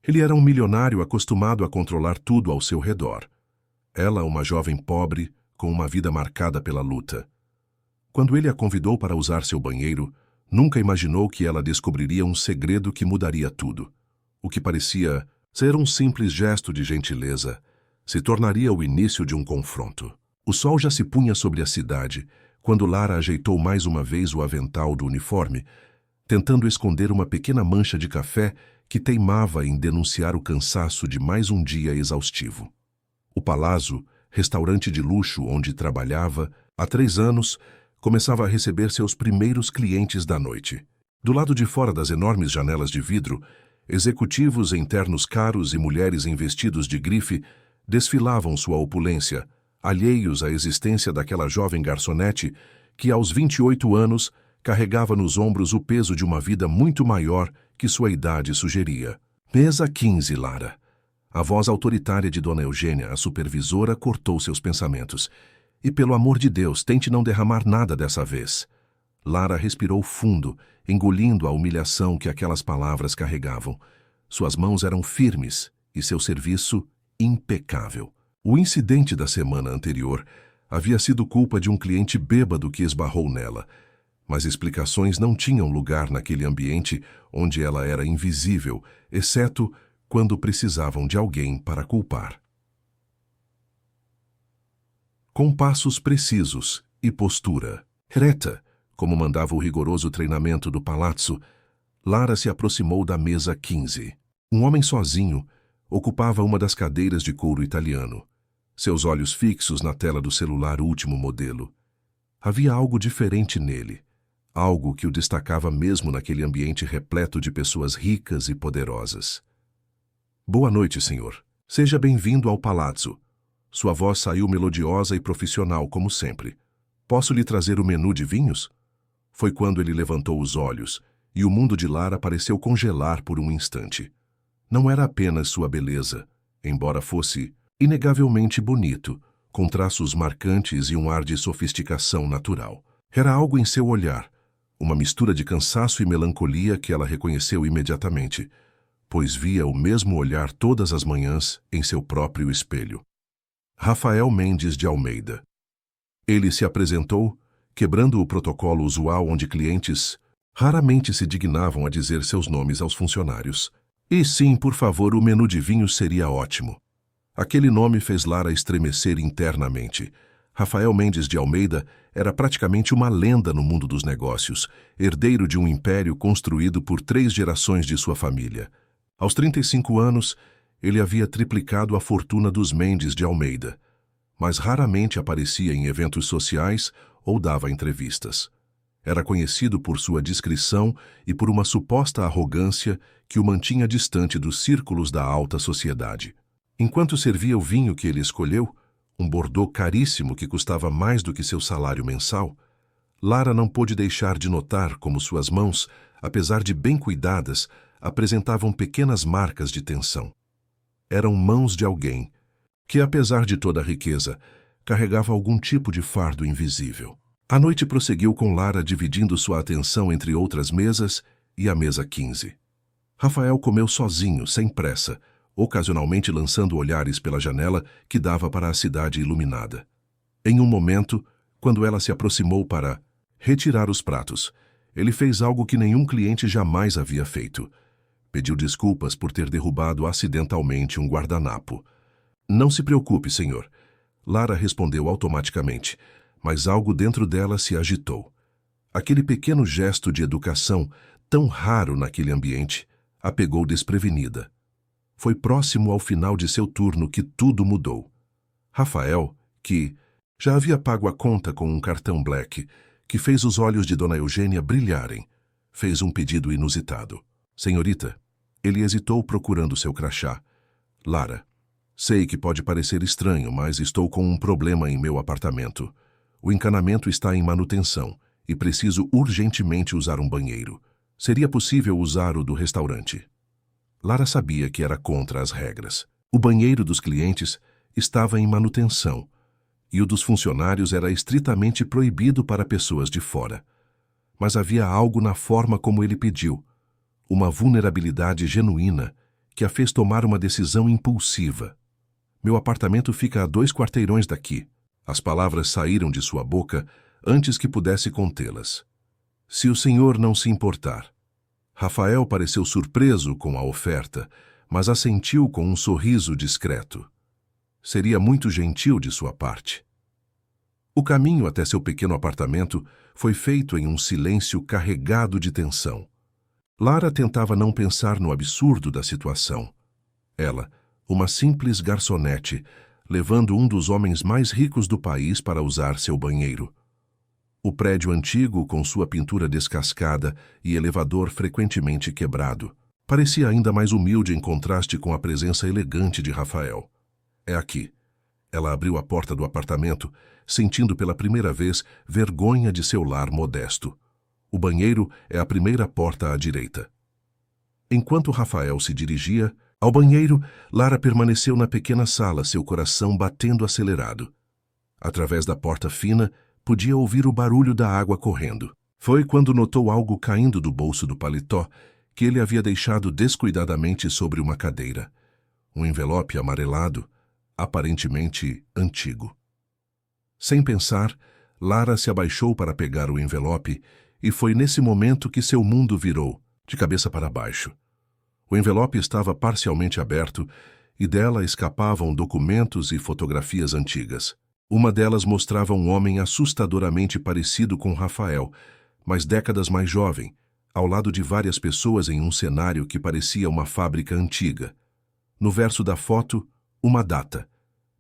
Ele era um milionário acostumado a controlar tudo ao seu redor. Ela, uma jovem pobre, com uma vida marcada pela luta. Quando ele a convidou para usar seu banheiro, nunca imaginou que ela descobriria um segredo que mudaria tudo. O que parecia ser um simples gesto de gentileza se tornaria o início de um confronto. O sol já se punha sobre a cidade quando Lara ajeitou mais uma vez o avental do uniforme, tentando esconder uma pequena mancha de café que teimava em denunciar o cansaço de mais um dia exaustivo. O Palazzo, restaurante de luxo onde trabalhava, há 3 anos, começava a receber seus primeiros clientes da noite. Do lado de fora das enormes janelas de vidro, executivos em ternos caros e mulheres em vestidos de grife desfilavam sua opulência, alheios à existência daquela jovem garçonete que, aos 28 anos, carregava nos ombros o peso de uma vida muito maior que sua idade sugeria. Mesa 15, Lara. A voz autoritária de Dona Eugênia, a supervisora, cortou seus pensamentos. E, pelo amor de Deus, tente não derramar nada dessa vez. Lara respirou fundo, engolindo a humilhação que aquelas palavras carregavam. Suas mãos eram firmes e seu serviço impecável. O incidente da semana anterior havia sido culpa de um cliente bêbado que esbarrou nela, mas explicações não tinham lugar naquele ambiente onde ela era invisível, exceto quando precisavam de alguém para culpar. Com passos precisos e postura reta, como mandava o rigoroso treinamento do Palazzo, Lara se aproximou da mesa 15. Um homem sozinho ocupava uma das cadeiras de couro italiano, seus olhos fixos na tela do celular último modelo. Havia algo diferente nele, algo que o destacava mesmo naquele ambiente repleto de pessoas ricas e poderosas. Boa noite, senhor. Seja bem-vindo ao Palazzo. Sua voz saiu melodiosa e profissional, como sempre. Posso lhe trazer o menu de vinhos? Foi quando ele levantou os olhos, e o mundo de Lara pareceu congelar por um instante. Não era apenas sua beleza, embora fosse inegavelmente bonito, com traços marcantes e um ar de sofisticação natural. Era algo em seu olhar, uma mistura de cansaço e melancolia que ela reconheceu imediatamente, pois via o mesmo olhar todas as manhãs em seu próprio espelho. Rafael Mendes de Almeida. Ele se apresentou, quebrando o protocolo usual onde clientes raramente se dignavam a dizer seus nomes aos funcionários. E sim, por favor, o menu de vinhos seria ótimo. Aquele nome fez Lara estremecer internamente. Rafael Mendes de Almeida era praticamente uma lenda no mundo dos negócios, herdeiro de um império construído por 3 gerações de sua família. Aos 35 anos, ele havia triplicado a fortuna dos Mendes de Almeida, mas raramente aparecia em eventos sociais ou dava entrevistas. Era conhecido por sua discrição e por uma suposta arrogância que o mantinha distante dos círculos da alta sociedade. Enquanto servia o vinho que ele escolheu, um Bordeaux caríssimo que custava mais do que seu salário mensal, Lara não pôde deixar de notar como suas mãos, apesar de bem cuidadas, apresentavam pequenas marcas de tensão. Eram mãos de alguém que, apesar de toda a riqueza, carregava algum tipo de fardo invisível. A noite prosseguiu com Lara dividindo sua atenção entre outras mesas e a mesa 15. Rafael comeu sozinho, sem pressa, ocasionalmente lançando olhares pela janela que dava para a cidade iluminada. Em um momento, quando ela se aproximou para retirar os pratos, ele fez algo que nenhum cliente jamais havia feito. Pediu desculpas por ter derrubado acidentalmente um guardanapo. Não se preocupe, senhor. Lara respondeu automaticamente, mas algo dentro dela se agitou. Aquele pequeno gesto de educação, tão raro naquele ambiente, a pegou desprevenida. Foi próximo ao final de seu turno que tudo mudou. Rafael, que já havia pago a conta com um cartão Black, que fez os olhos de Dona Eugênia brilharem, fez um pedido inusitado. Senhorita, ele hesitou procurando seu crachá. Lara, sei que pode parecer estranho, mas estou com um problema em meu apartamento. O encanamento está em manutenção e preciso urgentemente usar um banheiro. Seria possível usar o do restaurante? Lara sabia que era contra as regras. O banheiro dos clientes estava em manutenção e o dos funcionários era estritamente proibido para pessoas de fora. Mas havia algo na forma como ele pediu, uma vulnerabilidade genuína que a fez tomar uma decisão impulsiva. Meu apartamento fica a 2 quarteirões daqui. As palavras saíram de sua boca antes que pudesse contê-las. Se o senhor não se importar. Rafael pareceu surpreso com a oferta, mas assentiu com um sorriso discreto. Seria muito gentil de sua parte. O caminho até seu pequeno apartamento foi feito em um silêncio carregado de tensão. Lara tentava não pensar no absurdo da situação. Ela, uma simples garçonete, levando um dos homens mais ricos do país para usar seu banheiro. O prédio antigo, com sua pintura descascada e elevador frequentemente quebrado, parecia ainda mais humilde em contraste com a presença elegante de Rafael. É aqui. Ela abriu a porta do apartamento, sentindo pela primeira vez vergonha de seu lar modesto. O banheiro é a primeira porta à direita. Enquanto Rafael se dirigia ao banheiro, Lara permaneceu na pequena sala, seu coração batendo acelerado. Através da porta fina, podia ouvir o barulho da água correndo. Foi quando notou algo caindo do bolso do paletó que ele havia deixado descuidadamente sobre uma cadeira. Um envelope amarelado, aparentemente antigo. Sem pensar, Lara se abaixou para pegar o envelope e foi nesse momento que seu mundo virou, de cabeça para baixo. O envelope estava parcialmente aberto e dela escapavam documentos e fotografias antigas. Uma delas mostrava um homem assustadoramente parecido com Rafael, mas décadas mais jovem, ao lado de várias pessoas em um cenário que parecia uma fábrica antiga. No verso da foto, uma data,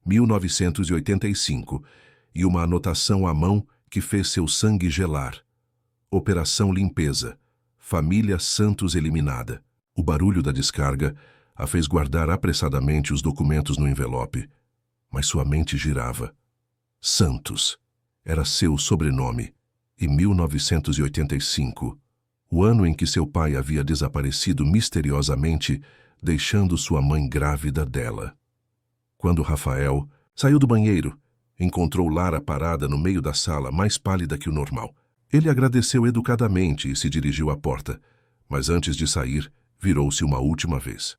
1985, e uma anotação à mão que fez seu sangue gelar. Operação Limpeza. Família Santos eliminada. O barulho da descarga a fez guardar apressadamente os documentos no envelope, mas sua mente girava. Santos era seu sobrenome, e 1985, o ano em que seu pai havia desaparecido misteriosamente, deixando sua mãe grávida dela. Quando Rafael saiu do banheiro, encontrou Lara parada no meio da sala, mais pálida que o normal. Ele agradeceu educadamente e se dirigiu à porta, mas antes de sair, virou-se uma última vez.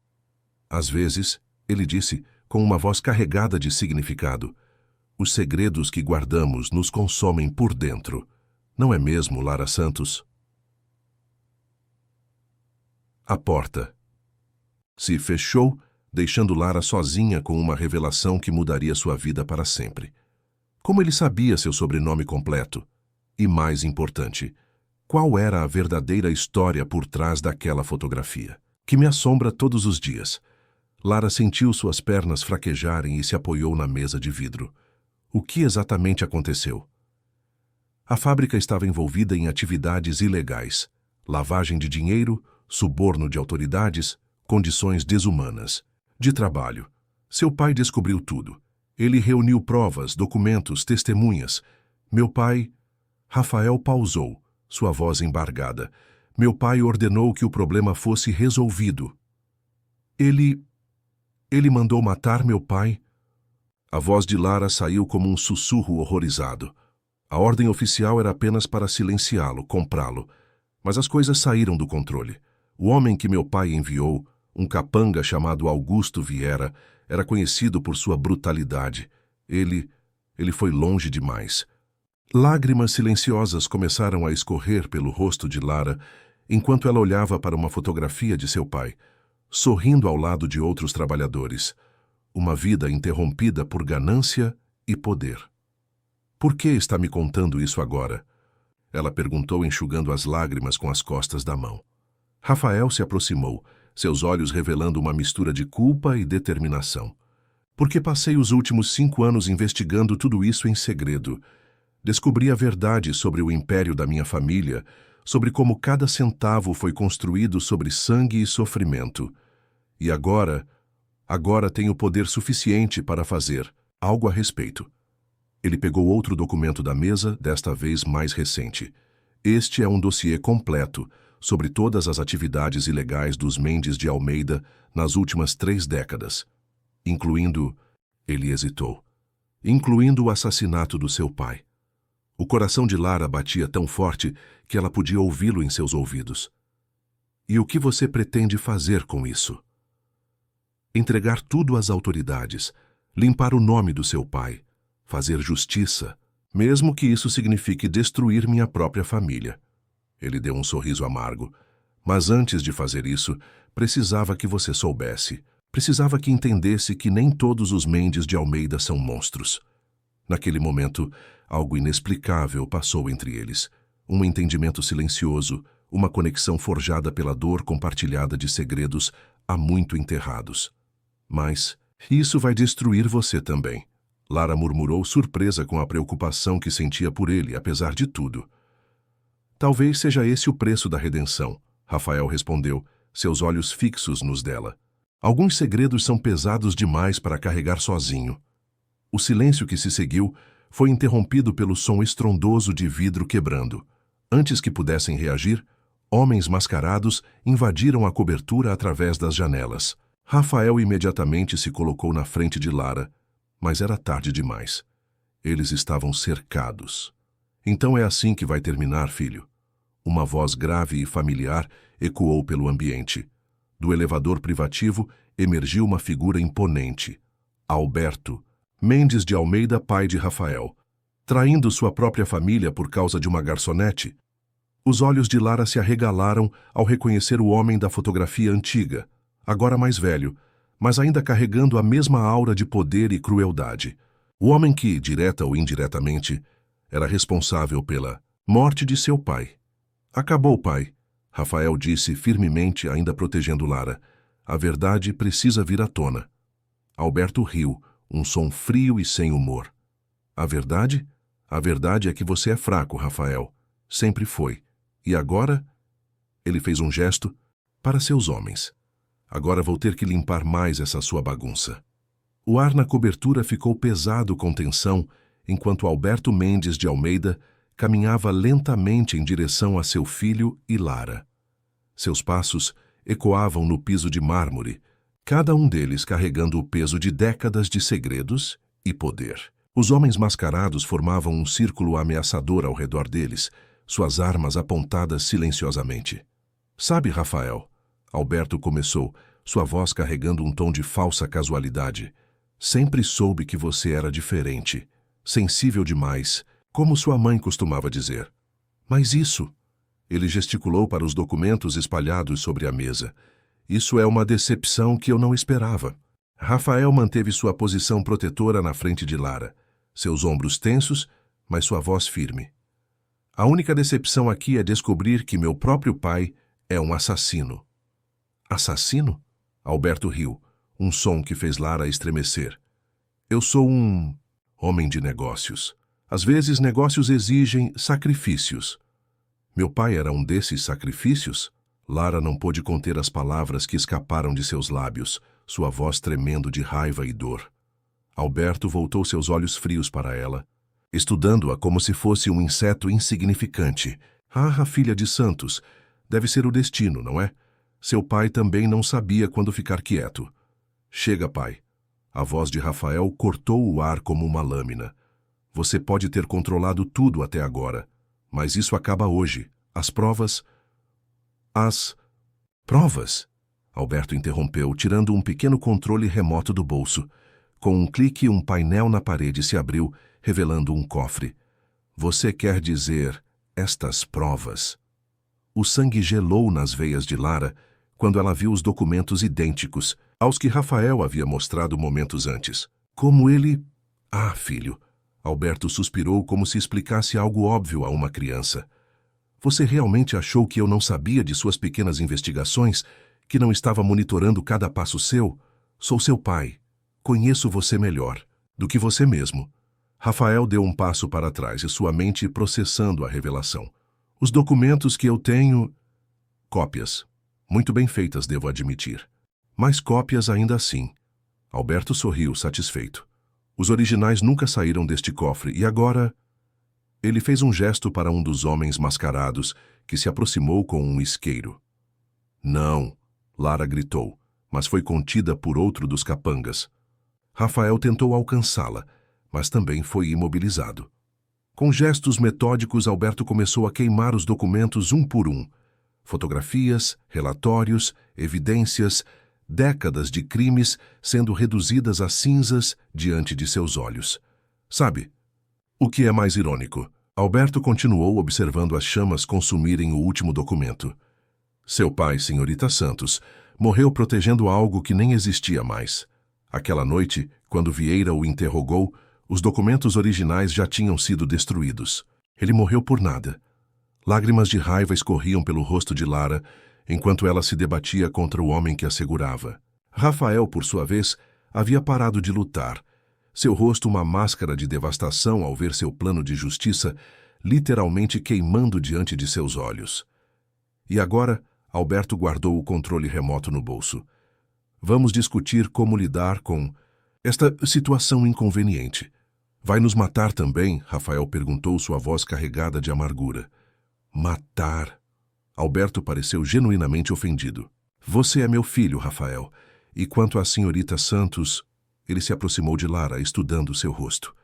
Às vezes, ele disse, com uma voz carregada de significado, os segredos que guardamos nos consomem por dentro. Não é mesmo, Lara Santos? A porta se fechou, deixando Lara sozinha com uma revelação que mudaria sua vida para sempre. Como ele sabia seu sobrenome completo? E mais importante, qual era a verdadeira história por trás daquela fotografia, que me assombra todos os dias? Lara sentiu suas pernas fraquejarem e se apoiou na mesa de vidro. O que exatamente aconteceu? A fábrica estava envolvida em atividades ilegais, lavagem de dinheiro, suborno de autoridades, condições desumanas. De trabalho. Seu pai descobriu tudo. Ele reuniu provas, documentos, testemunhas. Meu pai... Rafael pausou, sua voz embargada. Meu pai ordenou que o problema fosse resolvido. Ele mandou matar meu pai? A voz de Lara saiu como um sussurro horrorizado. A ordem oficial era apenas para silenciá-lo, comprá-lo. Mas as coisas saíram do controle. O homem que meu pai enviou, um capanga chamado Augusto Vieira, era conhecido por sua brutalidade. Ele foi longe demais. Lágrimas silenciosas começaram a escorrer pelo rosto de Lara, enquanto ela olhava para uma fotografia de seu pai, sorrindo ao lado de outros trabalhadores. Uma vida interrompida por ganância e poder. Por que está me contando isso agora? Ela perguntou, enxugando as lágrimas com as costas da mão. Rafael se aproximou, seus olhos revelando uma mistura de culpa e determinação. Porque passei os últimos 5 anos investigando tudo isso em segredo. Descobri a verdade sobre o império da minha família, sobre como cada centavo foi construído sobre sangue e sofrimento. E agora tenho poder suficiente para fazer algo a respeito. Ele pegou outro documento da mesa, desta vez mais recente. Este é um dossiê completo sobre todas as atividades ilegais dos Mendes de Almeida nas últimas 3 décadas, incluindo... Ele hesitou. Incluindo o assassinato do seu pai. O coração de Lara batia tão forte que ela podia ouvi-lo em seus ouvidos. E o que você pretende fazer com isso? entregar tudo às autoridades, limpar o nome do seu pai, fazer justiça, mesmo que isso signifique destruir minha própria família. Ele deu um sorriso amargo. Mas antes de fazer isso, precisava que você soubesse. Precisava que entendesse que nem todos os Mendes de Almeida são monstros. Naquele momento, algo inexplicável passou entre eles. Um entendimento silencioso, uma conexão forjada pela dor compartilhada de segredos há muito enterrados. Mas isso vai destruir você também. Lara murmurou, surpresa com a preocupação que sentia por ele, apesar de tudo. Talvez seja esse o preço da redenção, Rafael respondeu, seus olhos fixos nos dela. Alguns segredos são pesados demais para carregar sozinho. O silêncio que se seguiu foi interrompido pelo som estrondoso de vidro quebrando. Antes que pudessem reagir, homens mascarados invadiram a cobertura através das janelas. Rafael imediatamente se colocou na frente de Lara, mas era tarde demais. Eles estavam cercados. Então é assim que vai terminar, filho. Uma voz grave e familiar ecoou pelo ambiente. Do elevador privativo emergiu uma figura imponente. Alberto Mendes de Almeida, pai de Rafael. Traindo sua própria família por causa de uma garçonete? Os olhos de Lara se arregalaram ao reconhecer o homem da fotografia antiga, agora mais velho, mas ainda carregando a mesma aura de poder e crueldade. O homem que, direta ou indiretamente, era responsável pela morte de seu pai. Acabou, pai, Rafael disse firmemente, ainda protegendo Lara. A verdade precisa vir à tona. Alberto riu, um som frio e sem humor. A verdade? A verdade é que você é fraco, Rafael. Sempre foi. E agora? Ele fez um gesto para seus homens. Agora vou ter que limpar mais essa sua bagunça. O ar na cobertura ficou pesado com tensão, enquanto Alberto Mendes de Almeida caminhava lentamente em direção a seu filho e Lara. Seus passos ecoavam no piso de mármore, cada um deles carregando o peso de décadas de segredos e poder. Os homens mascarados formavam um círculo ameaçador ao redor deles, suas armas apontadas silenciosamente. Sabe, Rafael, Alberto começou, sua voz carregando um tom de falsa casualidade. Sempre soube que você era diferente, sensível demais, como sua mãe costumava dizer. Mas isso... Ele gesticulou para os documentos espalhados sobre a mesa. Isso é uma decepção que eu não esperava. Rafael manteve sua posição protetora na frente de Lara, seus ombros tensos, mas sua voz firme. A única decepção aqui é descobrir que meu próprio pai é um assassino. Assassino? Alberto riu, um som que fez Lara estremecer. Eu sou um homem de negócios. Às vezes negócios exigem sacrifícios. Meu pai era um desses sacrifícios? Lara não pôde conter as palavras que escaparam de seus lábios, sua voz tremendo de raiva e dor. Alberto voltou seus olhos frios para ela, estudando-a como se fosse um inseto insignificante. Ah, filha de Santos, deve ser o destino, não é? Seu pai também não sabia quando ficar quieto. Chega, pai. A voz de Rafael cortou o ar como uma lâmina. Você pode ter controlado tudo até agora, mas isso acaba hoje. As provas... As provas? Alberto interrompeu, tirando um pequeno controle remoto do bolso. Com um clique, um painel na parede se abriu, revelando um cofre. Você quer dizer estas provas? O sangue gelou nas veias de Lara quando ela viu os documentos idênticos aos que Rafael havia mostrado momentos antes. Como ele... Ah, filho... Alberto suspirou como se explicasse algo óbvio a uma criança. Você realmente achou que eu não sabia de suas pequenas investigações, que não estava monitorando cada passo seu? Sou seu pai. Conheço você melhor do que você mesmo. Rafael deu um passo para trás e sua mente processando a revelação. Os documentos que eu tenho... Cópias. Muito bem feitas, devo admitir. Mas cópias ainda assim. Alberto sorriu, satisfeito. Os originais nunca saíram deste cofre e agora... Ele fez um gesto para um dos homens mascarados, que se aproximou com um isqueiro. Não, Lara gritou, mas foi contida por outro dos capangas. Rafael tentou alcançá-la, mas também foi imobilizado. Com gestos metódicos, Alberto começou a queimar os documentos um por um. Fotografias, relatórios, evidências, décadas de crimes sendo reduzidas a cinzas diante de seus olhos. Sabe, o que é mais irônico? Alberto continuou observando as chamas consumirem o último documento. Seu pai, senhorita Santos, morreu protegendo algo que nem existia mais. Aquela noite, quando Vieira o interrogou, os documentos originais já tinham sido destruídos. Ele morreu por nada. Lágrimas de raiva escorriam pelo rosto de Lara, enquanto ela se debatia contra o homem que a segurava. Rafael, por sua vez, havia parado de lutar. Seu rosto uma máscara de devastação ao ver seu plano de justiça literalmente queimando diante de seus olhos. E agora, Alberto guardou o controle remoto no bolso. Vamos discutir como lidar com esta situação inconveniente. Vai nos matar também? Rafael perguntou, sua voz carregada de amargura. Matar? Alberto pareceu genuinamente ofendido. Você é meu filho, Rafael. E quanto à senhorita Santos... Ele se aproximou de Lara, estudando seu rosto.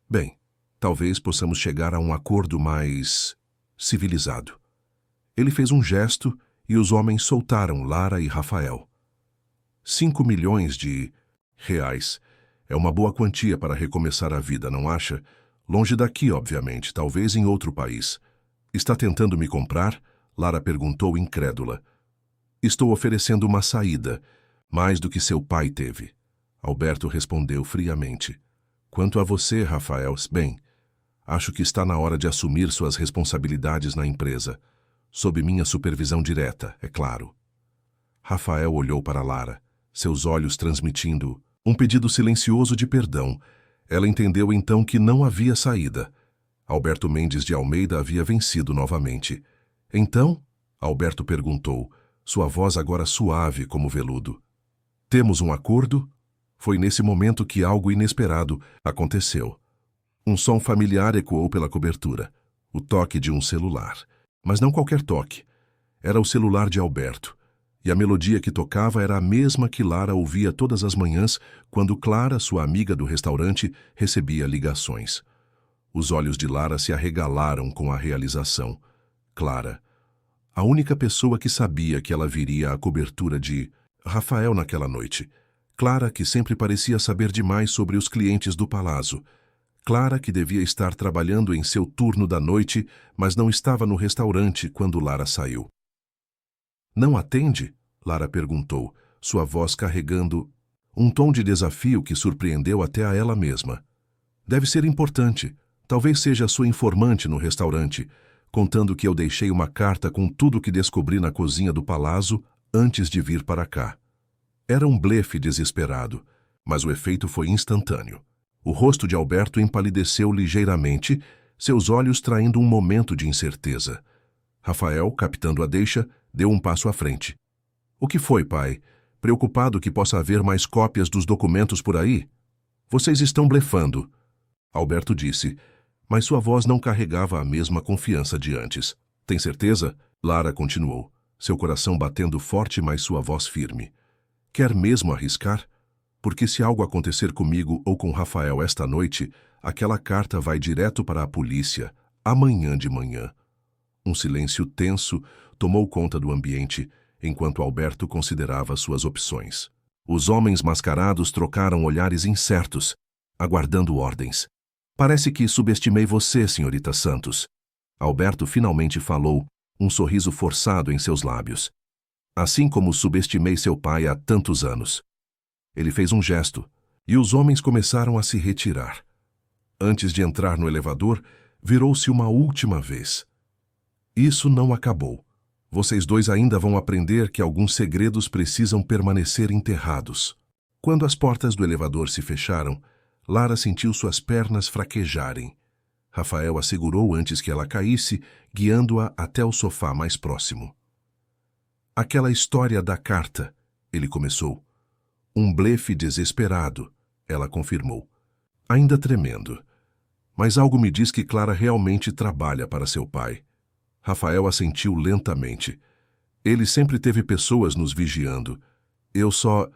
Bem, talvez possamos chegar a um acordo mais... civilizado. Ele fez um gesto e os homens soltaram Lara e Rafael. 5 milhões de reais. É uma boa quantia para recomeçar a vida, não acha? Longe daqui, obviamente, talvez em outro país. Está tentando me comprar? Lara perguntou incrédula. Estou oferecendo uma saída, mais do que seu pai teve. Alberto respondeu friamente. Quanto a você, Rafael, bem, acho que está na hora de assumir suas responsabilidades na empresa, sob minha supervisão direta, é claro. Rafael olhou para Lara, seus olhos transmitindo um pedido silencioso de perdão. Ela entendeu então que não havia saída. Alberto Mendes de Almeida havia vencido novamente. Então? Alberto perguntou, sua voz agora suave como veludo. Temos um acordo? Foi nesse momento que algo inesperado aconteceu. Um som familiar ecoou pela cobertura. O toque de um celular. Mas não qualquer toque. Era o celular de Alberto. E a melodia que tocava era a mesma que Lara ouvia todas as manhãs quando Clara, sua amiga do restaurante, recebia ligações. Os olhos de Lara se arregalaram com a realização. Clara. A única pessoa que sabia que ela viria à cobertura de Rafael naquela noite. Clara, que sempre parecia saber demais sobre os clientes do Palazzo. Clara, que devia estar trabalhando em seu turno da noite, mas não estava no restaurante quando Lara saiu. Não atende? Lara perguntou, sua voz carregando um tom de desafio que surpreendeu até a ela mesma. Deve ser importante. Talvez seja sua informante no restaurante, contando que eu deixei uma carta com tudo que descobri na cozinha do Palazzo antes de vir para cá. Era um blefe desesperado, mas o efeito foi instantâneo. O rosto de Alberto empalideceu ligeiramente, seus olhos traindo um momento de incerteza. Rafael, captando a deixa, deu um passo à frente. O que foi, pai? Preocupado que possa haver mais cópias dos documentos por aí? Vocês estão blefando, Alberto disse, mas sua voz não carregava a mesma confiança de antes. Tem certeza? Lara continuou, seu coração batendo forte, mas sua voz firme. Quer mesmo arriscar? Porque se algo acontecer comigo ou com Rafael esta noite, aquela carta vai direto para a polícia, amanhã de manhã. Um silêncio tenso tomou conta do ambiente, enquanto Alberto considerava suas opções. Os homens mascarados trocaram olhares incertos, aguardando ordens. Parece que subestimei você, senhorita Santos. Alberto finalmente falou, um sorriso forçado em seus lábios. Assim como subestimei seu pai há tantos anos. Ele fez um gesto, e os homens começaram a se retirar. Antes de entrar no elevador, virou-se uma última vez. Isso não acabou. Vocês dois ainda vão aprender que alguns segredos precisam permanecer enterrados. Quando as portas do elevador se fecharam, Lara sentiu suas pernas fraquejarem. Rafael a segurou antes que ela caísse, guiando-a até o sofá mais próximo. Aquela história da carta, ele começou. Um blefe desesperado, ela confirmou, ainda tremendo. Mas algo me diz que Clara realmente trabalha para seu pai. Rafael assentiu lentamente. Ele sempre teve pessoas nos vigiando. Eu só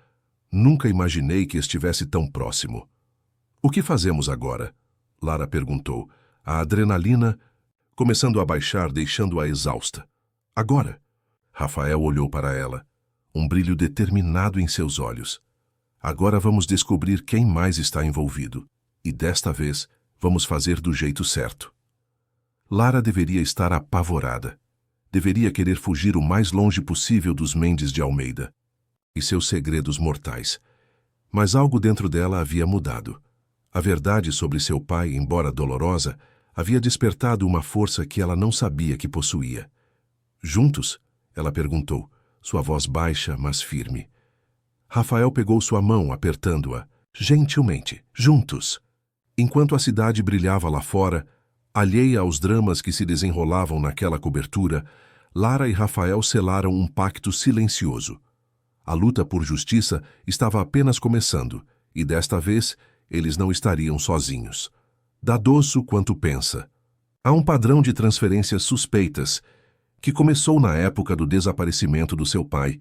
nunca imaginei que estivesse tão próximo. O que fazemos agora? Lara perguntou, a adrenalina começando a baixar, deixando-a exausta. Agora? Rafael olhou para ela. um brilho determinado em seus olhos. Agora vamos descobrir quem mais está envolvido. E desta vez, vamos fazer do jeito certo. Lara deveria estar apavorada. Deveria querer fugir o mais longe possível dos Mendes de Almeida e seus segredos mortais. Mas algo dentro dela havia mudado. A verdade sobre seu pai, embora dolorosa, havia despertado uma força que ela não sabia que possuía. Juntos? Ela perguntou, sua voz baixa, mas firme. Rafael pegou sua mão, apertando-a, gentilmente. Juntos. Enquanto a cidade brilhava lá fora, alheia aos dramas que se desenrolavam naquela cobertura, Lara e Rafael selaram um pacto silencioso. A luta por justiça estava apenas começando, e desta vez eles não estariam sozinhos. Dadoso quanto pensa. Há um padrão de transferências suspeitas, que começou na época do desaparecimento do seu pai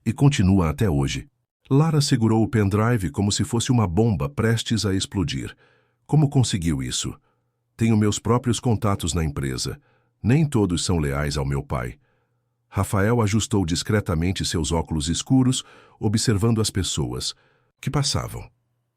e continua até hoje. Lara segurou o pendrive como se fosse uma bomba prestes a explodir. Como conseguiu isso? Tenho meus próprios contatos na empresa. Nem todos são leais ao meu pai. Rafael ajustou discretamente seus óculos escuros, observando as pessoas que passavam.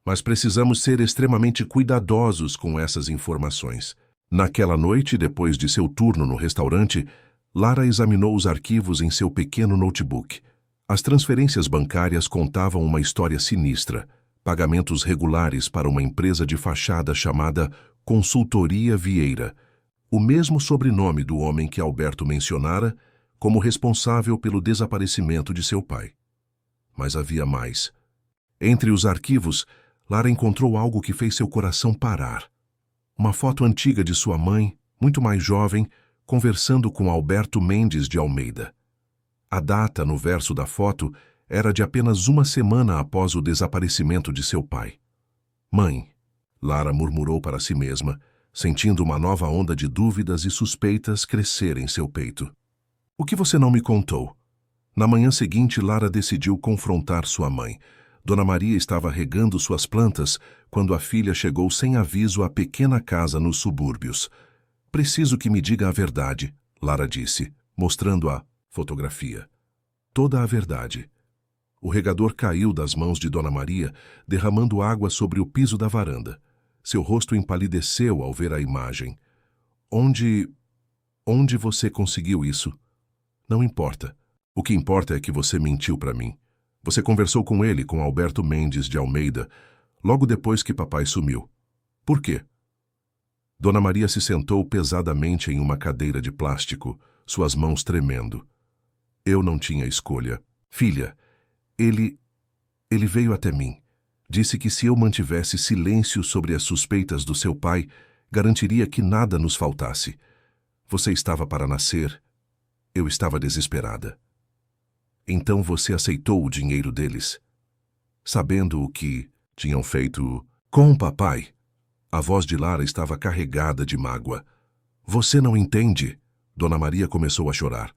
Mas precisamos ser extremamente cuidadosos com essas informações. Naquela noite, depois de seu turno no restaurante, Lara examinou os arquivos em seu pequeno notebook. As transferências bancárias contavam uma história sinistra. Pagamentos regulares para uma empresa de fachada chamada Consultoria Vieira, o mesmo sobrenome do homem que Alberto mencionara como responsável pelo desaparecimento de seu pai. Mas havia mais. Entre os arquivos, Lara encontrou algo que fez seu coração parar. Uma foto antiga de sua mãe, muito mais jovem, conversando com Alberto Mendes de Almeida. A data no verso da foto era de apenas uma semana após o desaparecimento de seu pai. Mãe, Lara murmurou para si mesma, sentindo uma nova onda de dúvidas e suspeitas crescer em seu peito. O que você não me contou? Na manhã seguinte, Lara decidiu confrontar sua mãe. Dona Maria estava regando suas plantas quando a filha chegou sem aviso à pequena casa nos subúrbios. Preciso que me diga a verdade, Lara disse, mostrando a fotografia. Toda a verdade. O regador caiu das mãos de Dona Maria, derramando água sobre o piso da varanda. Seu rosto empalideceu ao ver a imagem. Onde você conseguiu isso? Não importa. O que importa é que você mentiu para mim. Você conversou com ele, com Alberto Mendes de Almeida, logo depois que papai sumiu. Por quê? Dona Maria se sentou pesadamente em uma cadeira de plástico, suas mãos tremendo. Eu não tinha escolha. Filha, ele veio até mim. Disse que se eu mantivesse silêncio sobre as suspeitas do seu pai, garantiria que nada nos faltasse. Você estava para nascer. Eu estava desesperada. Então você aceitou o dinheiro deles? Sabendo o que tinham feito com o papai? A voz de Lara estava carregada de mágoa. Você não entende? Dona Maria começou a chorar.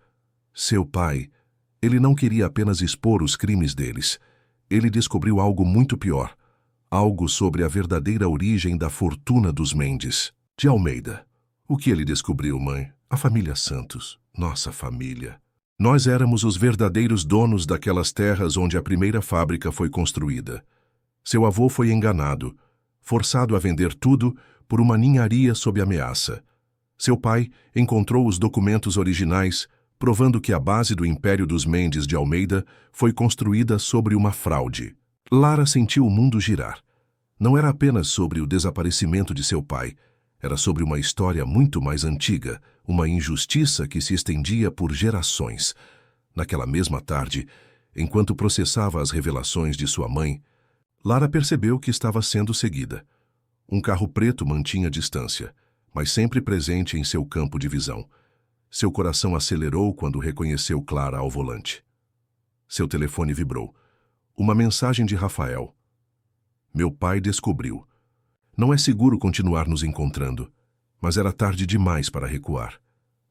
Seu pai, ele não queria apenas expor os crimes deles. Ele descobriu algo muito pior. Algo sobre a verdadeira origem da fortuna dos Mendes de Almeida. O que ele descobriu, mãe? A família Santos. Nossa família. Nós éramos os verdadeiros donos daquelas terras onde a primeira fábrica foi construída. Seu avô foi enganado, forçado a vender tudo por uma ninharia sob ameaça. Seu pai encontrou os documentos originais, provando que a base do Império dos Mendes de Almeida foi construída sobre uma fraude. Lara sentiu o mundo girar. Não era apenas sobre o desaparecimento de seu pai, era sobre uma história muito mais antiga, uma injustiça que se estendia por gerações. Naquela mesma tarde, enquanto processava as revelações de sua mãe, Lara percebeu que estava sendo seguida. Um carro preto mantinha distância, mas sempre presente em seu campo de visão. Seu coração acelerou quando reconheceu Clara ao volante. Seu telefone vibrou. Uma mensagem de Rafael. Meu pai descobriu. Não é seguro continuar nos encontrando, mas era tarde demais para recuar.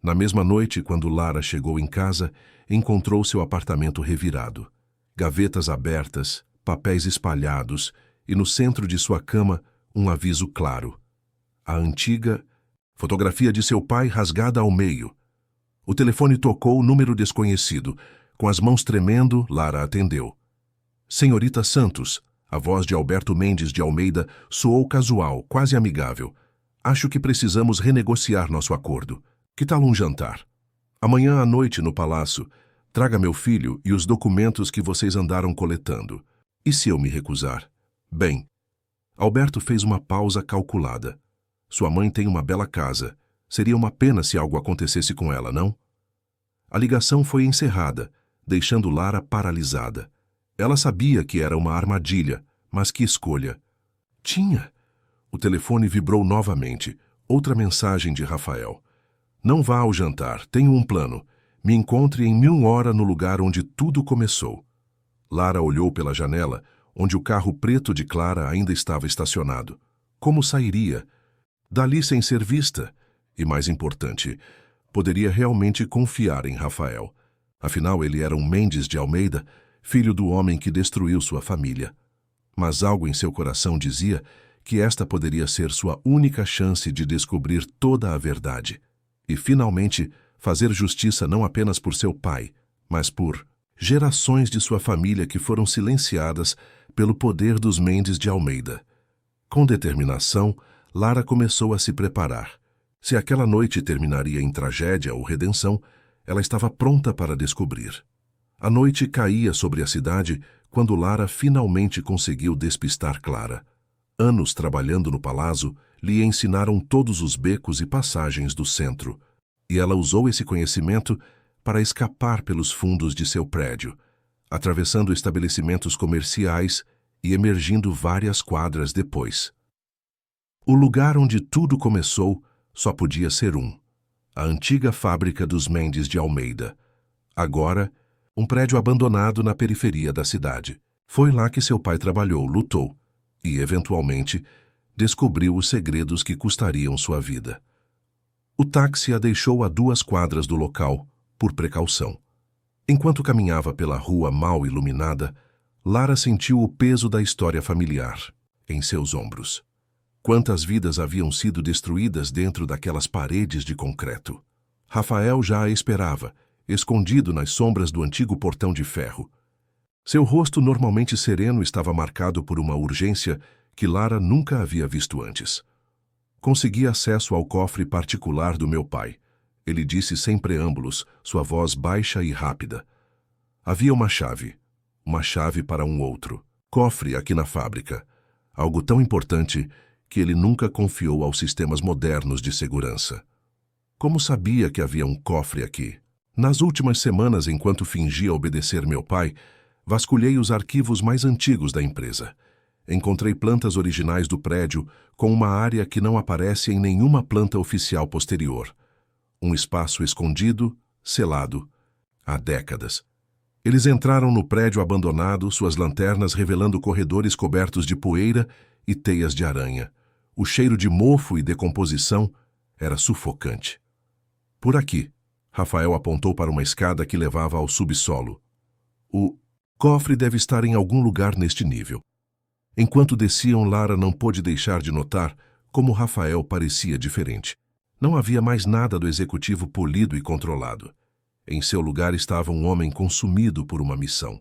Na mesma noite, quando Lara chegou em casa, encontrou seu apartamento revirado. Gavetas abertas, papéis espalhados e no centro de sua cama um aviso claro. A antiga fotografia de seu pai rasgada ao meio. O telefone tocou, número desconhecido. Com as mãos tremendo, Lara atendeu. Senhorita Santos, a voz de Alberto Mendes de Almeida soou casual, quase amigável. Acho que precisamos renegociar nosso acordo. Que tal um jantar? Amanhã à noite no palácio, traga meu filho e os documentos que vocês andaram coletando. E se eu me recusar? Bem, Alberto fez uma pausa calculada. Sua mãe tem uma bela casa. Seria uma pena se algo acontecesse com ela, não? A ligação foi encerrada, deixando Lara paralisada. Ela sabia que era uma armadilha, mas que escolha? Tinha. O telefone vibrou novamente. Outra mensagem de Rafael. Não vá ao jantar, tenho um plano. Me encontre em 1000 no lugar onde tudo começou. Lara olhou pela janela, onde o carro preto de Clara ainda estava estacionado. Como sairia? Dali sem ser vista. E mais importante, poderia realmente confiar em Rafael. Afinal, ele era um Mendes de Almeida, filho do homem que destruiu sua família. Mas algo em seu coração dizia que esta poderia ser sua única chance de descobrir toda a verdade. E, finalmente, fazer justiça não apenas por seu pai, mas por gerações de sua família que foram silenciadas pelo poder dos Mendes de Almeida. Com determinação, Lara começou a se preparar. Se aquela noite terminaria em tragédia ou redenção, ela estava pronta para descobrir. A noite caía sobre a cidade quando Lara finalmente conseguiu despistar Clara. Anos trabalhando no palácio lhe ensinaram todos os becos e passagens do centro, e ela usou esse conhecimento para escapar pelos fundos de seu prédio, atravessando estabelecimentos comerciais e emergindo várias quadras depois. O lugar onde tudo começou só podia ser a antiga fábrica dos Mendes de Almeida. Agora, um prédio abandonado na periferia da cidade. Foi lá que seu pai trabalhou, lutou e, eventualmente, descobriu os segredos que custariam sua vida. O táxi a deixou a 2 quadras do local, por precaução. Enquanto caminhava pela rua mal iluminada, Lara sentiu o peso da história familiar em seus ombros. Quantas vidas haviam sido destruídas dentro daquelas paredes de concreto? Rafael já a esperava, escondido nas sombras do antigo portão de ferro. Seu rosto normalmente sereno estava marcado por uma urgência que Lara nunca havia visto antes. Consegui acesso ao cofre particular do meu pai, ele disse sem preâmbulos, sua voz baixa e rápida. Havia uma chave para um outro cofre aqui na fábrica, algo tão importante que ele nunca confiou aos sistemas modernos de segurança. Como sabia que havia um cofre aqui? Nas últimas semanas, enquanto fingia obedecer meu pai, vasculhei os arquivos mais antigos da empresa. Encontrei plantas originais do prédio com uma área que não aparece em nenhuma planta oficial posterior. Um espaço escondido, selado, há décadas. Eles entraram no prédio abandonado, suas lanternas revelando corredores cobertos de poeira e teias de aranha. O cheiro de mofo e decomposição era sufocante. Por aqui, Rafael apontou para uma escada que levava ao subsolo. O cofre deve estar em algum lugar neste nível. Enquanto desciam, Lara não pôde deixar de notar como Rafael parecia diferente. Não havia mais nada do executivo polido e controlado. Em seu lugar estava um homem consumido por uma missão.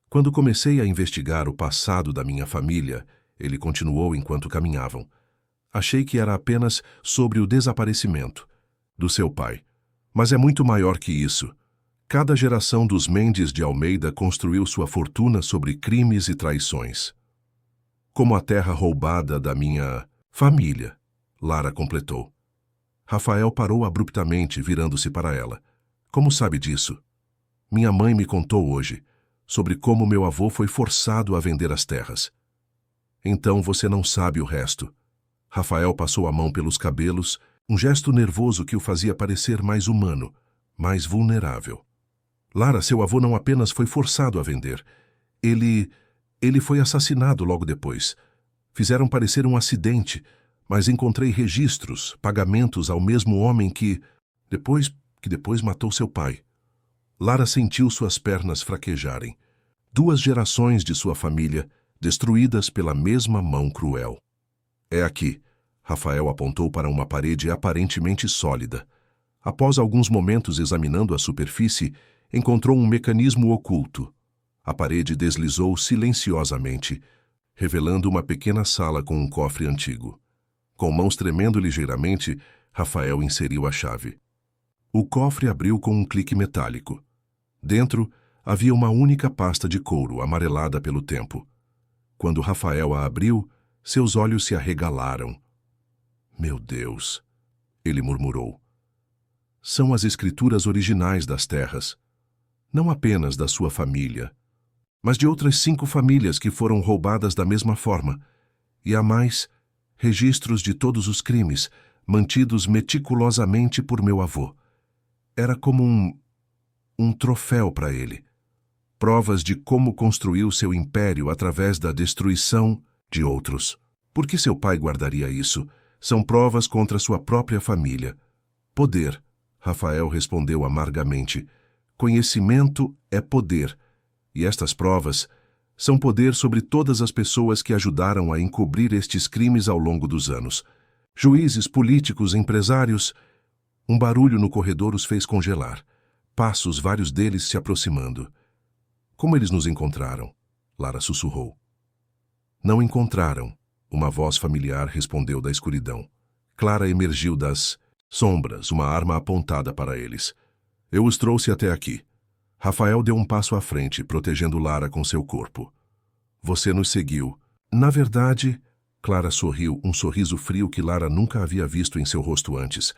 Quando comecei a investigar o passado da minha família, ele continuou enquanto caminhavam. Achei que era apenas sobre o desaparecimento do seu pai. Mas é muito maior que isso. Cada geração dos Mendes de Almeida construiu sua fortuna sobre crimes e traições. Como a terra roubada da minha família, Lara completou. Rafael parou abruptamente, virando-se para ela. Como sabe disso? Minha mãe me contou hoje sobre como meu avô foi forçado a vender as terras. Então você não sabe o resto. Rafael passou a mão pelos cabelos, um gesto nervoso que o fazia parecer mais humano, mais vulnerável. Lara, seu avô não apenas foi forçado a vender. Ele foi assassinado logo depois. Fizeram parecer um acidente, mas encontrei registros, pagamentos ao mesmo homem que depois matou seu pai. Lara sentiu suas pernas fraquejarem. 2 gerações de sua família destruídas pela mesma mão cruel. É aqui. Rafael apontou para uma parede aparentemente sólida. Após alguns momentos examinando a superfície, encontrou um mecanismo oculto. A parede deslizou silenciosamente, revelando uma pequena sala com um cofre antigo. Com mãos tremendo ligeiramente, Rafael inseriu a chave. O cofre abriu com um clique metálico. Dentro, havia uma única pasta de couro amarelada pelo tempo. Quando Rafael a abriu, seus olhos se arregalaram. Meu Deus, ele murmurou. São as escrituras originais das terras. Não apenas da sua família, mas de outras 5 famílias que foram roubadas da mesma forma. E há mais, registros de todos os crimes, mantidos meticulosamente por meu avô. Era como um troféu para ele. Provas de como construiu seu império através da destruição de outros. Por que seu pai guardaria isso? São provas contra sua própria família. Poder, Rafael respondeu amargamente. Conhecimento é poder. E estas provas são poder sobre todas as pessoas que ajudaram a encobrir estes crimes ao longo dos anos. Juízes, políticos, empresários. Um barulho no corredor os fez congelar. Passos, vários deles se aproximando. Como eles nos encontraram? Lara sussurrou. Não encontraram, uma voz familiar respondeu da escuridão. Clara emergiu das sombras, uma arma apontada para eles. Eu os trouxe até aqui. Rafael deu um passo à frente, protegendo Lara com seu corpo. Você nos seguiu. Na verdade, Clara sorriu, um sorriso frio que Lara nunca havia visto em seu rosto antes.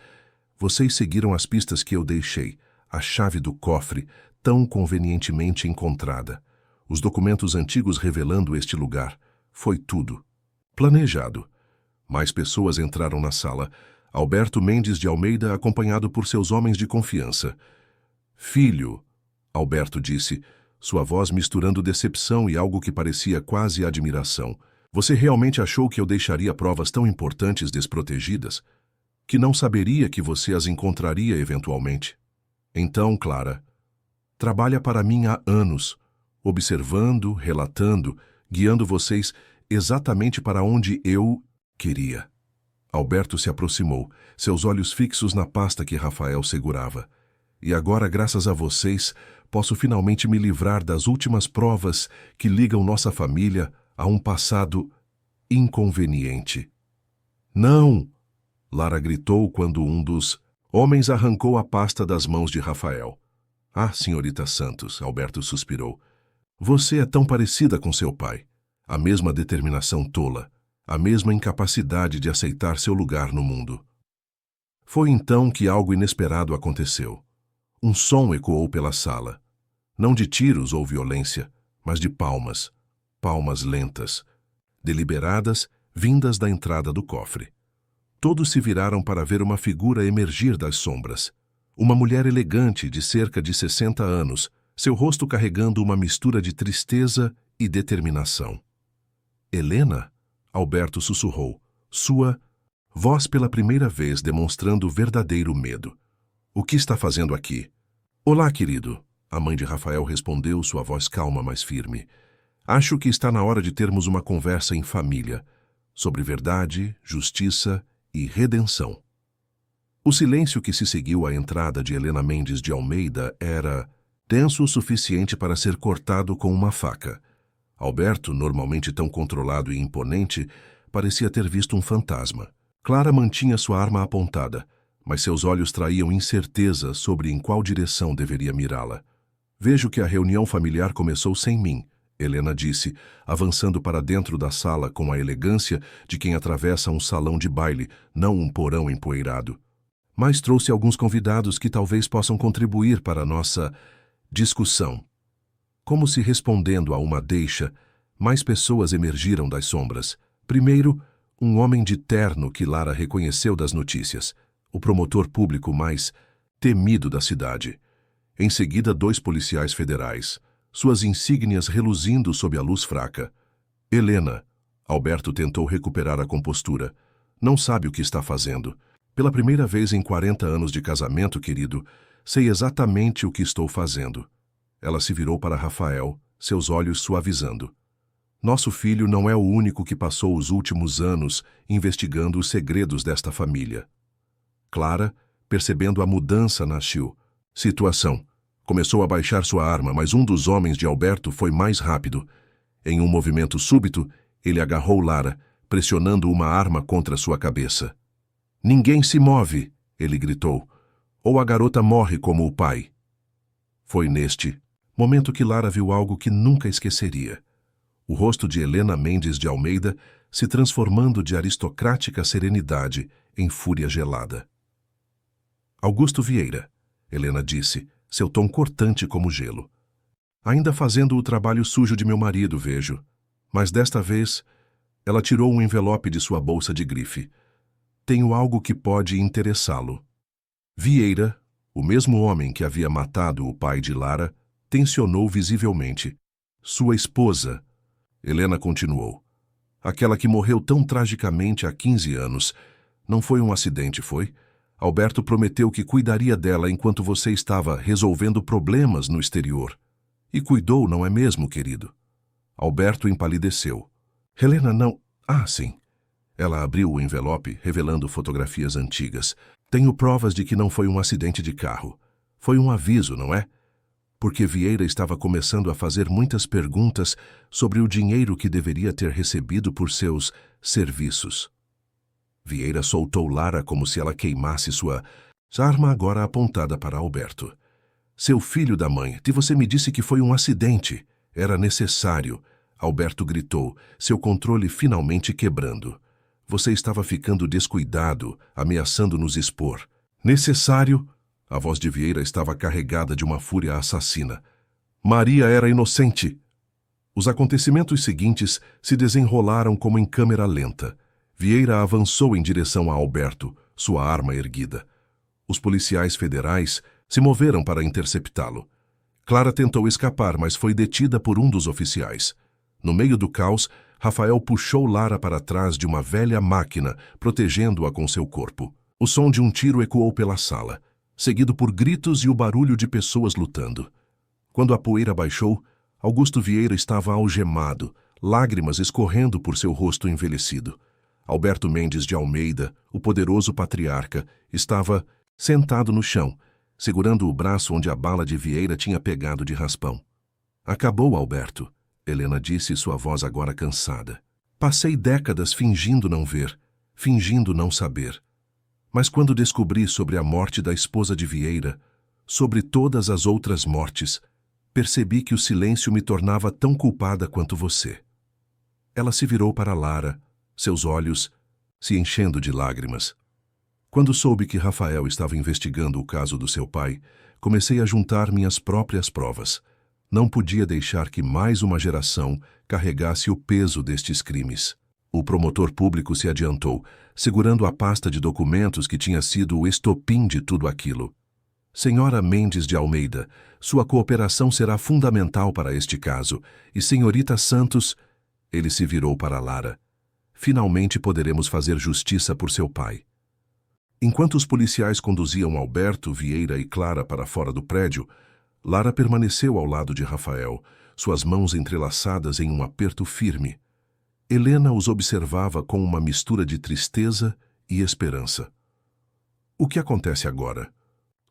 Vocês seguiram as pistas que eu deixei, a chave do cofre, tão convenientemente encontrada. Os documentos antigos revelando este lugar. Foi tudo. Planejado. Mais pessoas entraram na sala. Alberto Mendes de Almeida, acompanhado por seus homens de confiança. Filho, Alberto disse, sua voz misturando decepção e algo que parecia quase admiração. Você realmente achou que eu deixaria provas tão importantes desprotegidas? Que não saberia que você as encontraria eventualmente? Então, Clara, trabalha para mim há anos, observando, relatando, guiando vocês exatamente para onde eu queria. Alberto se aproximou, seus olhos fixos na pasta que Rafael segurava. E agora, graças a vocês, posso finalmente me livrar das últimas provas que ligam nossa família a um passado inconveniente. Não! Lara gritou quando um dos homens arrancou a pasta das mãos de Rafael. Ah, senhorita Santos, Alberto suspirou. Você é tão parecida com seu pai. A mesma determinação tola, a mesma incapacidade de aceitar seu lugar no mundo. Foi então que algo inesperado aconteceu. Um som ecoou pela sala. Não de tiros ou violência, mas de palmas. Palmas lentas, deliberadas, vindas da entrada do cofre. Todos se viraram para ver uma figura emergir das sombras. Uma mulher elegante de cerca de 60 anos, seu rosto carregando uma mistura de tristeza e determinação. Helena? Alberto sussurrou, sua voz pela primeira vez demonstrando verdadeiro medo. O que está fazendo aqui? Olá, querido, a mãe de Rafael respondeu, sua voz calma, mas firme. Acho que está na hora de termos uma conversa em família, sobre verdade, justiça e redenção. O silêncio que se seguiu à entrada de Helena Mendes de Almeida era tenso o suficiente para ser cortado com uma faca. Alberto, normalmente tão controlado e imponente, parecia ter visto um fantasma. Clara mantinha sua arma apontada, mas seus olhos traíam incerteza sobre em qual direção deveria mirá-la. Vejo que a reunião familiar começou sem mim, Helena disse, avançando para dentro da sala com a elegância de quem atravessa um salão de baile, não um porão empoeirado. Mas trouxe alguns convidados que talvez possam contribuir para a nossa discussão. Como se respondendo a uma deixa, mais pessoas emergiram das sombras. Primeiro, um homem de terno que Lara reconheceu das notícias, o promotor público mais temido da cidade. Em seguida, 2 policiais federais, suas insígnias reluzindo sob a luz fraca. Helena, Alberto tentou recuperar a compostura. Não sabe o que está fazendo. Pela primeira vez em 40 anos de casamento, querido, sei exatamente o que estou fazendo. Ela se virou para Rafael, seus olhos suavizando. Nosso filho não é o único que passou os últimos anos investigando os segredos desta família. Clara, percebendo a mudança na situação, Começou a baixar sua arma, mas um dos homens de Alberto foi mais rápido. Em um movimento súbito, ele agarrou Lara, pressionando uma arma contra sua cabeça. "Ninguém se move!" ele gritou. "Ou a garota morre como o pai." Foi neste momento que Lara viu algo que nunca esqueceria. O rosto de Helena Mendes de Almeida se transformando de aristocrática serenidade em fúria gelada. "Augusto Vieira", Helena disse, seu tom cortante como gelo. "Ainda fazendo o trabalho sujo de meu marido, vejo. Mas desta vez, ela tirou um envelope de sua bolsa de grife. Tenho algo que pode interessá-lo." Vieira, o mesmo homem que havia matado o pai de Lara, tensionou visivelmente. "Sua esposa", Helena continuou. "Aquela que morreu tão tragicamente há 15 anos. Não foi um acidente, foi? Alberto prometeu que cuidaria dela enquanto você estava resolvendo problemas no exterior. E cuidou, não é mesmo, querido?" Alberto empalideceu. "Helena, não... Ah, sim." Ela abriu o envelope, revelando fotografias antigas. "Tenho provas de que não foi um acidente de carro. Foi um aviso, não é?" Porque Vieira estava começando a fazer muitas perguntas sobre o dinheiro que deveria ter recebido por seus serviços. Vieira soltou Lara como se ela queimasse sua arma, agora apontada para Alberto. "Seu filho da mãe, você me disse que foi um acidente. Era necessário." Alberto gritou, seu controle finalmente quebrando. "Você estava ficando descuidado, ameaçando nos expor." "Necessário?" A voz de Vieira estava carregada de uma fúria assassina. "Maria era inocente." Os acontecimentos seguintes se desenrolaram como em câmera lenta. Vieira avançou em direção a Alberto, sua arma erguida. Os policiais federais se moveram para interceptá-lo. Clara tentou escapar, mas foi detida por um dos oficiais. No meio do caos, Rafael puxou Lara para trás de uma velha máquina, protegendo-a com seu corpo. O som de um tiro ecoou pela sala, seguido por gritos e o barulho de pessoas lutando. Quando a poeira baixou, Augusto Vieira estava algemado, lágrimas escorrendo por seu rosto envelhecido. Alberto Mendes de Almeida, o poderoso patriarca, estava sentado no chão, segurando o braço onde a bala de Vieira tinha pegado de raspão. "Acabou, Alberto", Helena disse, sua voz agora cansada. "Passei décadas fingindo não ver, fingindo não saber. Mas quando descobri sobre a morte da esposa de Vieira, sobre todas as outras mortes, percebi que o silêncio me tornava tão culpada quanto você." Ela se virou para Lara, seus olhos se enchendo de lágrimas. "Quando soube que Rafael estava investigando o caso do seu pai, comecei a juntar minhas próprias provas. Não podia deixar que mais uma geração carregasse o peso destes crimes." O promotor público se adiantou, segurando a pasta de documentos que tinha sido o estopim de tudo aquilo. "Senhora Mendes de Almeida, sua cooperação será fundamental para este caso. E senhorita Santos..." Ele se virou para Lara. "Finalmente poderemos fazer justiça por seu pai." Enquanto os policiais conduziam Alberto, Vieira e Clara para fora do prédio, Lara permaneceu ao lado de Rafael, suas mãos entrelaçadas em um aperto firme. Helena os observava com uma mistura de tristeza e esperança. "O que acontece agora?"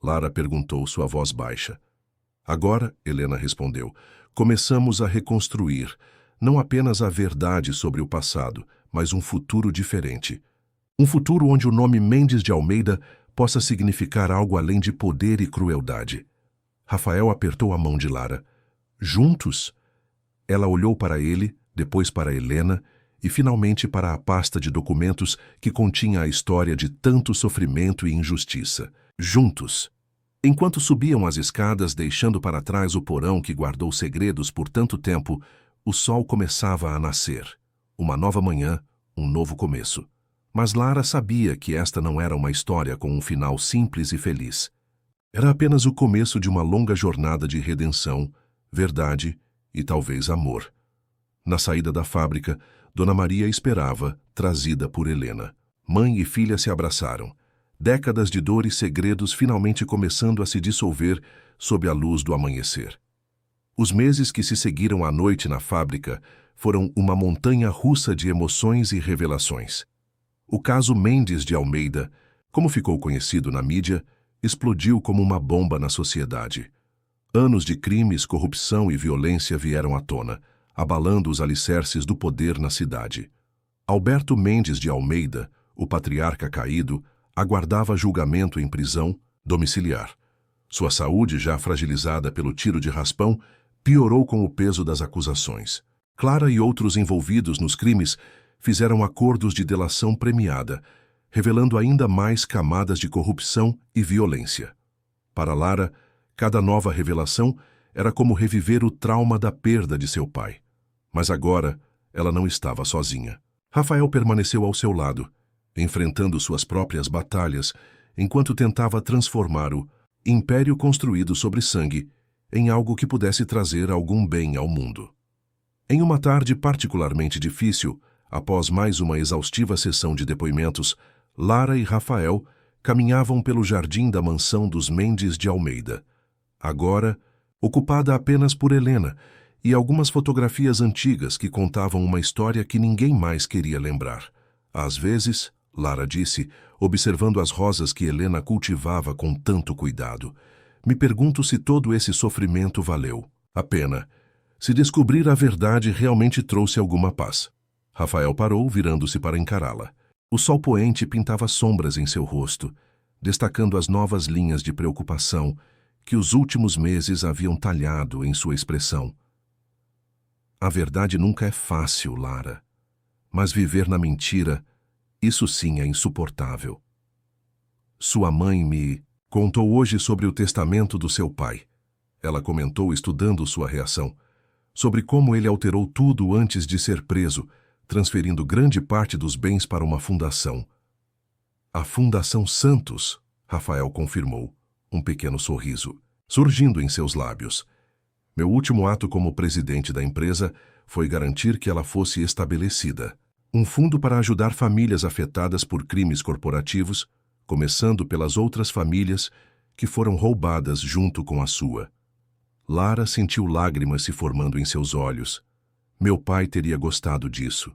Lara perguntou, sua voz baixa. "Agora", Helena respondeu, "começamos a reconstruir, não apenas a verdade sobre o passado, mas um futuro diferente. Um futuro onde o nome Mendes de Almeida possa significar algo além de poder e crueldade." Rafael apertou a mão de Lara. "Juntos?" Ela olhou para ele, depois para Helena e finalmente para a pasta de documentos que continha a história de tanto sofrimento e injustiça. "Juntos." Enquanto subiam as escadas, deixando para trás o porão que guardou segredos por tanto tempo, o sol começava a nascer. Uma nova manhã, um novo começo. Mas Lara sabia que esta não era uma história com um final simples e feliz. Era apenas o começo de uma longa jornada de redenção, verdade e talvez amor. Na saída da fábrica, Dona Maria esperava, trazida por Helena. Mãe e filha se abraçaram. Décadas de dor e segredos finalmente começando a se dissolver sob a luz do amanhecer. Os meses que se seguiram à noite na fábrica foram uma montanha russa de emoções e revelações. O caso Mendes de Almeida, como ficou conhecido na mídia, explodiu como uma bomba na sociedade. Anos de crimes, corrupção e violência vieram à tona, abalando os alicerces do poder na cidade. Alberto Mendes de Almeida, o patriarca caído, aguardava julgamento em prisão domiciliar. Sua saúde, já fragilizada pelo tiro de raspão, piorou com o peso das acusações. Clara e outros envolvidos nos crimes fizeram acordos de delação premiada, revelando ainda mais camadas de corrupção e violência. Para Lara, cada nova revelação era como reviver o trauma da perda de seu pai. Mas agora, ela não estava sozinha. Rafael permaneceu ao seu lado, enfrentando suas próprias batalhas, enquanto tentava transformar o império construído sobre sangue em algo que pudesse trazer algum bem ao mundo. Em uma tarde particularmente difícil, após mais uma exaustiva sessão de depoimentos, Lara e Rafael caminhavam pelo jardim da mansão dos Mendes de Almeida, agora ocupada apenas por Helena e algumas fotografias antigas que contavam uma história que ninguém mais queria lembrar. Às vezes, Lara disse, observando as rosas que Helena cultivava com tanto cuidado, me pergunto se todo esse sofrimento valeu a pena, se descobrir a verdade realmente trouxe alguma paz. Rafael parou, virando-se para encará-la. O sol poente pintava sombras em seu rosto, destacando as novas linhas de preocupação que os últimos meses haviam talhado em sua expressão. A verdade nunca é fácil, Lara. Mas viver na mentira, isso sim é insuportável. Sua mãe me contou hoje sobre o testamento do seu pai. Ela comentou, estudando sua reação, sobre como ele alterou tudo antes de ser preso, transferindo grande parte dos bens para uma fundação. A Fundação Santos, Rafael confirmou, um pequeno sorriso, surgindo em seus lábios. Meu último ato como presidente da empresa foi garantir que ela fosse estabelecida. Um fundo para ajudar famílias afetadas por crimes corporativos, começando pelas outras famílias que foram roubadas junto com a sua. Lara sentiu lágrimas se formando em seus olhos. Meu pai teria gostado disso.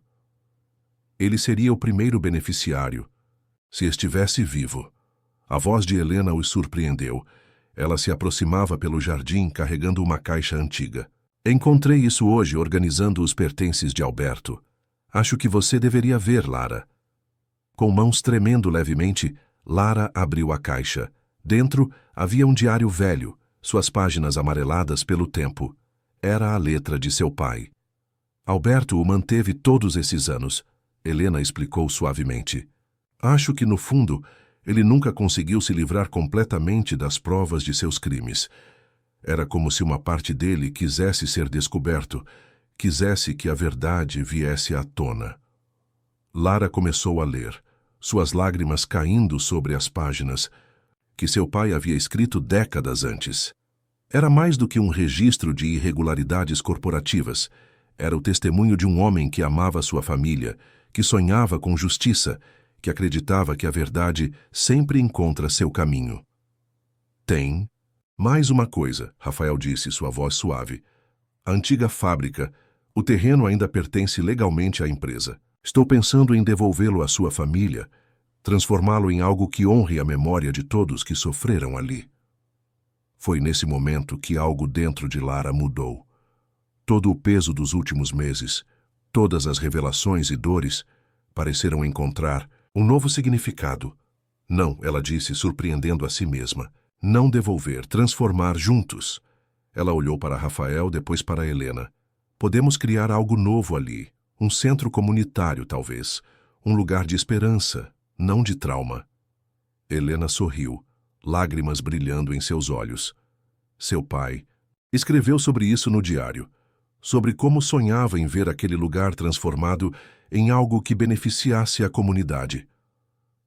Ele seria o primeiro beneficiário, se estivesse vivo. A voz de Helena os surpreendeu. Ela se aproximava pelo jardim carregando uma caixa antiga. Encontrei isso hoje organizando os pertences de Alberto. Acho que você deveria ver, Lara. Com mãos tremendo levemente, Lara abriu a caixa. Dentro havia um diário velho, suas páginas amareladas pelo tempo. Era a letra de seu pai. Alberto o manteve todos esses anos, Helena explicou suavemente. Acho que, no fundo, ele nunca conseguiu se livrar completamente das provas de seus crimes. Era como se uma parte dele quisesse ser descoberto, quisesse que a verdade viesse à tona. Lara começou a ler, suas lágrimas caindo sobre as páginas que seu pai havia escrito décadas antes. Era mais do que um registro de irregularidades corporativas. Era o testemunho de um homem que amava sua família, que sonhava com justiça, que acreditava que a verdade sempre encontra seu caminho. Tem mais uma coisa, Rafael disse, sua voz suave. A antiga fábrica, o terreno ainda pertence legalmente à empresa. Estou pensando em devolvê-lo à sua família, transformá-lo em algo que honre a memória de todos que sofreram ali. Foi nesse momento que algo dentro de Lara mudou. Todo o peso dos últimos meses, todas as revelações e dores, pareceram encontrar um novo significado. Não, ela disse, surpreendendo a si mesma. Não devolver, transformar juntos. Ela olhou para Rafael, depois para Helena. Podemos criar algo novo ali, um centro comunitário, talvez, um lugar de esperança, não de trauma. Helena sorriu, lágrimas brilhando em seus olhos. Seu pai escreveu sobre isso no diário, sobre como sonhava em ver aquele lugar transformado em algo que beneficiasse a comunidade.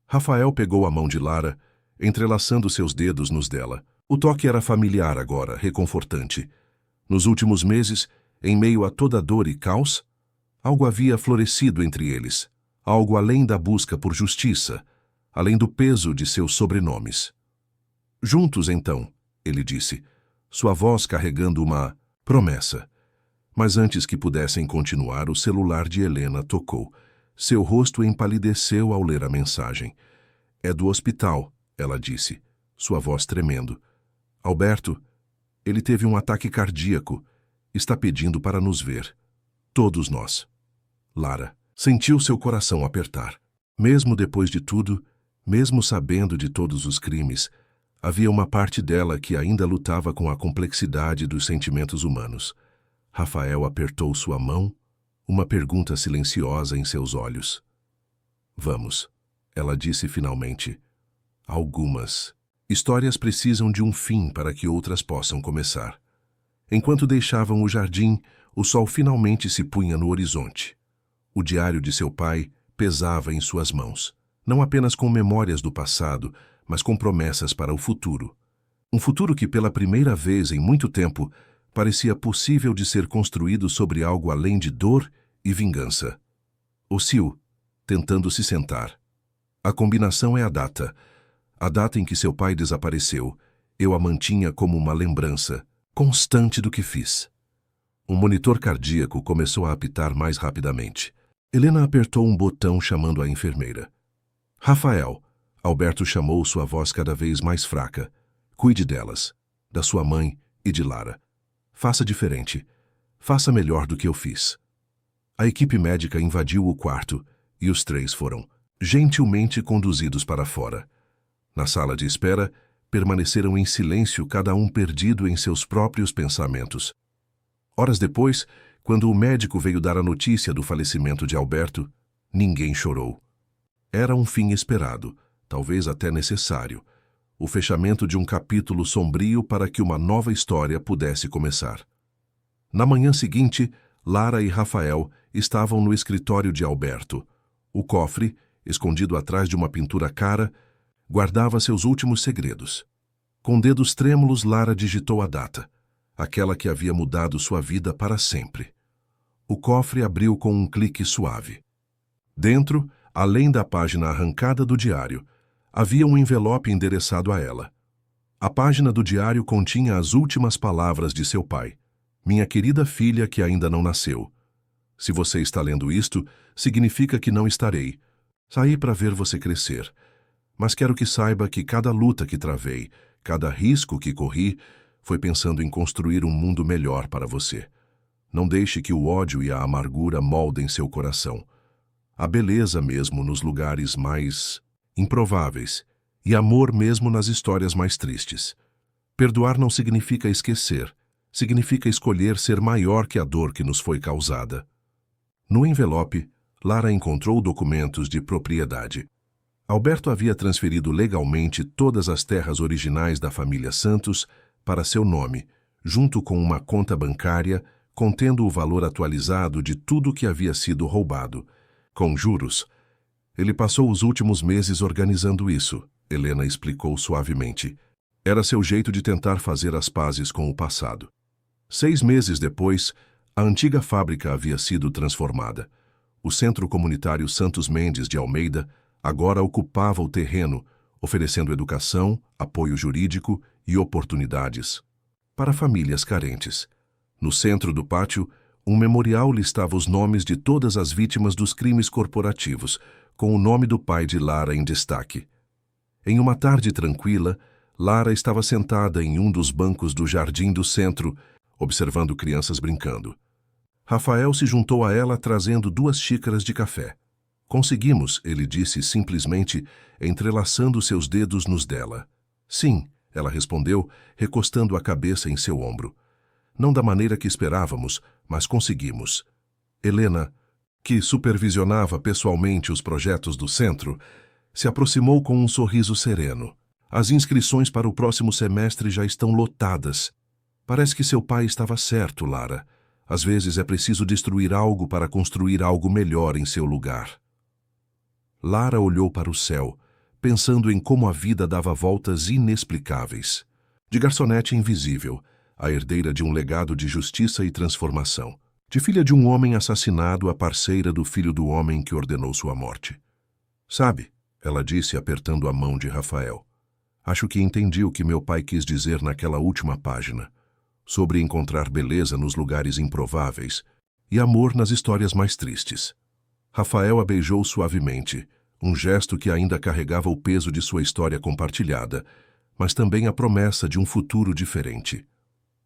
Rafael pegou a mão de Lara, entrelaçando seus dedos nos dela. O toque era familiar agora, reconfortante. Nos últimos meses, em meio a toda a dor e caos, algo havia florescido entre eles, algo além da busca por justiça, além do peso de seus sobrenomes. Juntos, então, ele disse, sua voz carregando uma promessa. Mas antes que pudessem continuar, o celular de Helena tocou. Seu rosto empalideceu ao ler a mensagem. É do hospital, ela disse, sua voz tremendo. Alberto, Ele teve um ataque cardíaco. Está pedindo para nos ver. Todos nós. Lara sentiu seu coração apertar. Mesmo depois de tudo, mesmo sabendo de todos os crimes, havia uma parte dela que ainda lutava com a complexidade dos sentimentos humanos. Rafael apertou sua mão, uma pergunta silenciosa em seus olhos. Vamos, ela disse finalmente. Algumas histórias precisam de um fim para que outras possam começar. Enquanto deixavam o jardim, o sol finalmente se punha no horizonte. O diário de seu pai pesava em suas mãos, não apenas com memórias do passado, mas com promessas para o futuro. Um futuro que, pela primeira vez em muito tempo, parecia possível de ser construído sobre algo além de dor e vingança. Oscil, tentando se sentar. A combinação é a data em que seu pai desapareceu. Eu a mantinha como uma lembrança constante do que fiz. Um monitor cardíaco começou a apitar mais rapidamente. Helena apertou um botão chamando a enfermeira. Rafael, Alberto chamou, sua voz cada vez mais fraca. Cuide delas, da sua mãe e de Lara. Faça diferente. Faça melhor do que eu fiz. A equipe médica invadiu o quarto e os três foram gentilmente conduzidos para fora. Na sala de espera, permaneceram em silêncio, cada um perdido em seus próprios pensamentos. Horas depois, quando o médico veio dar a notícia do falecimento de Alberto, ninguém chorou. Era um fim esperado, talvez até necessário, o fechamento de um capítulo sombrio para que uma nova história pudesse começar. Na manhã seguinte, Lara e Rafael estavam no escritório de Alberto. O cofre, escondido atrás de uma pintura cara, guardava seus últimos segredos. Com dedos trêmulos, Lara digitou a data, aquela que havia mudado sua vida para sempre. O cofre abriu com um clique suave. Dentro, além da página arrancada do diário, havia um envelope endereçado a ela. A página do diário continha as últimas palavras de seu pai. Minha querida filha que ainda não nasceu. Se você está lendo isto, significa que não estarei. Saí para ver você crescer. Mas quero que saiba que cada luta que travei, cada risco que corri, foi pensando em construir um mundo melhor para você. Não deixe que o ódio e a amargura moldem seu coração. A beleza mesmo nos lugares mais improváveis, e amor mesmo nas histórias mais tristes. Perdoar não significa esquecer, significa escolher ser maior que a dor que nos foi causada. No envelope, Lara encontrou documentos de propriedade. Alberto havia transferido legalmente todas as terras originais da família Santos para seu nome, junto com uma conta bancária contendo o valor atualizado de tudo que havia sido roubado, com juros. Ele passou os últimos meses organizando isso, Helena explicou suavemente. Era seu jeito de tentar fazer as pazes com o passado. 6 meses depois, a antiga fábrica havia sido transformada. O Centro Comunitário Santos Mendes de Almeida agora ocupava o terreno, oferecendo educação, apoio jurídico e oportunidades para famílias carentes. No centro do pátio, um memorial listava os nomes de todas as vítimas dos crimes corporativos, com o nome do pai de Lara em destaque. Em uma tarde tranquila, Lara estava sentada em um dos bancos do jardim do centro, observando crianças brincando. Rafael se juntou a ela trazendo 2 xícaras de café. Conseguimos, ele disse simplesmente, entrelaçando seus dedos nos dela. Sim, ela respondeu, recostando a cabeça em seu ombro. Não da maneira que esperávamos, mas conseguimos. Helena, que supervisionava pessoalmente os projetos do centro, se aproximou com um sorriso sereno. As inscrições para o próximo semestre já estão lotadas. Parece que seu pai estava certo, Lara. Às vezes é preciso destruir algo para construir algo melhor em seu lugar. Lara olhou para o céu, pensando em como a vida dava voltas inexplicáveis. De garçonete invisível, a herdeira de um legado de justiça e transformação. De filha de um homem assassinado, a parceira do filho do homem que ordenou sua morte. Sabe, ela disse apertando a mão de Rafael. Acho que entendi o que meu pai quis dizer naquela última página, sobre encontrar beleza nos lugares improváveis e amor nas histórias mais tristes. Rafael a beijou suavemente, um gesto que ainda carregava o peso de sua história compartilhada, mas também a promessa de um futuro diferente.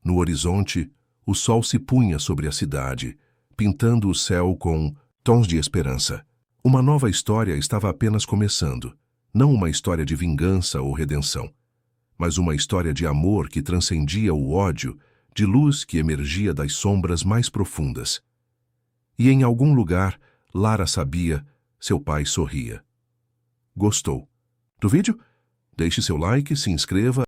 No horizonte, o sol se punha sobre a cidade, pintando o céu com tons de esperança. Uma nova história estava apenas começando, não uma história de vingança ou redenção, mas uma história de amor que transcendia o ódio, de luz que emergia das sombras mais profundas. E em algum lugar, Lara sabia, seu pai sorria. Gostou do vídeo? Deixe seu like, se inscreva